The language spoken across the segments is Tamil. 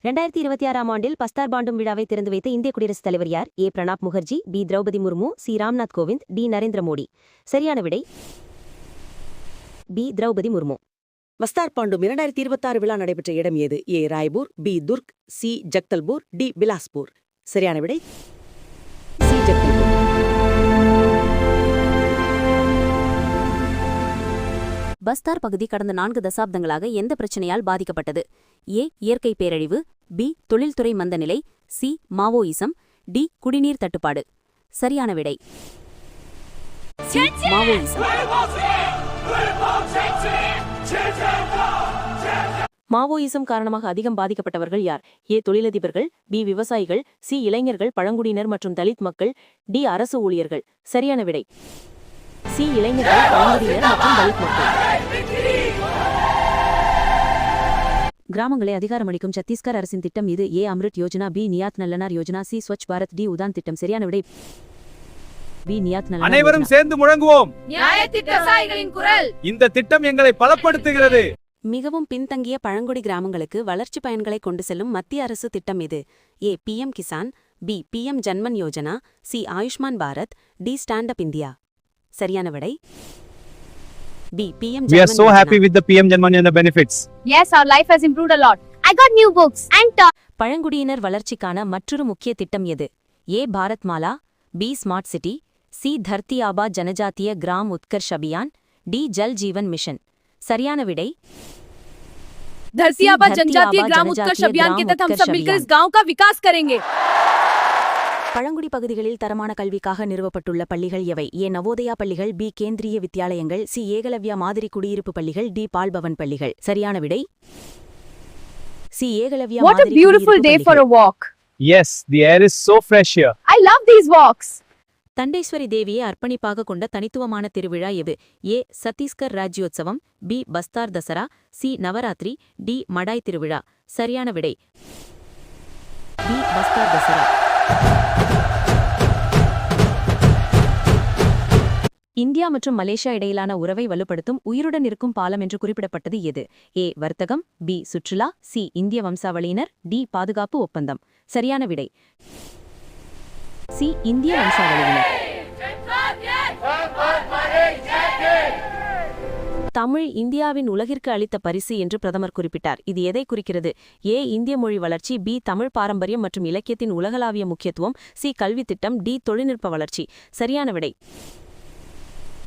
2026ஆம் ஆண்டில் பஸ்தார் பாண்டும் விழாவை திறந்து வைத்த இந்திய குடியரசுத் தலைவர் யார்? A. Pranab Mukherjee, B. Droupadi Murmu, C. Ramnath Kovind, D. Narendra Modi. சரியான விடை பி. திரௌபதி முர்மு. பஸ்தார் பாண்டும் 2026 விழா நடைபெற்ற இடம் ஏது? A. Raipur, B. Durg, C. Jagdalpur, D. Bilaspur. சரியான விடை சி. ஜக்தல்பூர். பஸ்தார் பகுதி கடந்த 4 தசாப்தங்களாக எந்த பிரச்சனையால் பாதிக்கப்பட்டது? ஏ. இயற்கை பேரழிவு, பி. தொழில்துறை மந்தநிலை, சி. மாவோயிசம், டி. குடிநீர் தட்டுப்பாடு. சரியான விடை சி. மாவோயிசம். மாவோயிசம் காரணமாக அதிகம் பாதிக்கப்பட்டவர்கள் யார்? ஏ. தொழிலதிபர்கள், பி. விவசாயிகள், சி. இளைஞர்கள், பழங்குடியினர் மற்றும் தலித் மக்கள், டி. அரசு ஊழியர்கள். சரியான விடை சி. இளைஞர்கள், பழங்குடியினர் மற்றும் தலித் மக்கள். கிராமங்களை அதிகாரமளிக்கும் சத்தீஸ்கர் அரசின் திட்டம் இது? A. Amrut Yojana, B. Niyad Nellanar Yojana, C. Swachh Bharat, D. Udan திட்டம். சரியான விடை பி. நியாத் நல்லனார். அனைவரும் சேர்ந்து முழங்குவோம். விவசாயிகளின் குரல். இந்த திட்டம் எங்களை பலப்படுத்துகிறது. மிகவும் பின்தங்கிய பழங்குடி கிராமங்களுக்கு வளர்ச்சி பயன்களை கொண்டு செல்லும் மத்திய அரசு திட்டம் இது? A. PM Kisan, B. PM Janman Yojana, C. Ayushman Bharat, D. Stand up India. சரியான விடை B. PM We are so happy with the PM Janman Yojana benefits. Yes, our life has improved a lot. I got new books and பழங்குடியினர் வளர்ச்சிக்கான மற்றொரு முக்கிய திட்டம் எது? A. Bharat Mala, B. Smart city, C. Dharti Aaba Janjatiya Gram Utkarsh Abhiyan, D. Jal Jeevan mission. சரியான விடை धरती आबा जनजातीय ग्राम उत्कर्ष अभियान के तहत हम सब मिलकर इस गांव का विकास करेंगे. பழங்குடி பகுதிகளில் தரமான கல்விக்காக நிறுவப்பட்டுள்ள பள்ளிகள் எவை? ஏ. நவோதயா பள்ளிகள், பி. கேந்திரிய வித்யாலயங்கள், சி. ஏகலவ்யா மாதிரி குடியிருப்பு பள்ளிகள், டி. பால் பவன் பள்ளிகள். சரியான விடை C. Ekalavya What a beautiful day for a walk. Yes, the air is so fresh here. I love these walks. Danteshwari தேவியை அர்ப்பணிப்பாக கொண்ட தனித்துவமான திருவிழா எது? ஏ. சத்தீஸ்கர் ராஜ்யோத்சவம், B. Bastar Dasara, C. Navaratri, D. Madai திருவிழா. சரியான விடை பி. பஸ்தார் தசரா. இந்தியா மற்றும் மலேசியா இடையிலான உறவை வலுப்படுத்தும் உயிருடன் இருக்கும் பாலம் என்று குறிப்பிடப்பட்டது எது? ஏ. வர்த்தகம், பி. சுற்றுலா, சி. இந்திய வம்சாவளியினர், டி. பாதுகாப்பு ஒப்பந்தம். சரியான விடை சி. இந்திய வம்சாவளியினர். தமிழ் இந்தியாவின் உலகிற்கு அளித்த பரிசு என்று பிரதமர் குறிப்பிட்டார். இது எதை குறிக்கிறது? ஏ. இந்திய மொழி வளர்ச்சி, பி. தமிழ் பாரம்பரியம் மற்றும் இலக்கியத்தின் உலகளாவிய முக்கியத்துவம், சி. கல்வி திட்டம், டி. தொழில்நுட்ப வளர்ச்சி. சரியான விடை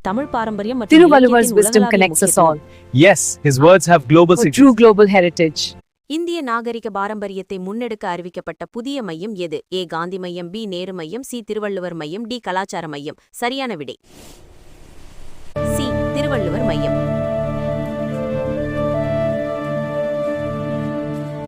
தமிழ் பாரம்பரியம் மற்றும் Tiruvalluvar's wisdom connects us all. Yes, his words have global significance. True global heritage. இந்திய நாகரிக பாரம்பரியத்தை முன்னெடுக்க அறிவிக்கப்பட்ட புதிய மையம் எது? ஏ. காந்தி மையம், பி. நேரு மையம், சி. திருவள்ளுவர் மையம், டி. கலாச்சார மையம். சரியான விடை சி. திருவள்ளுவர் மையம்.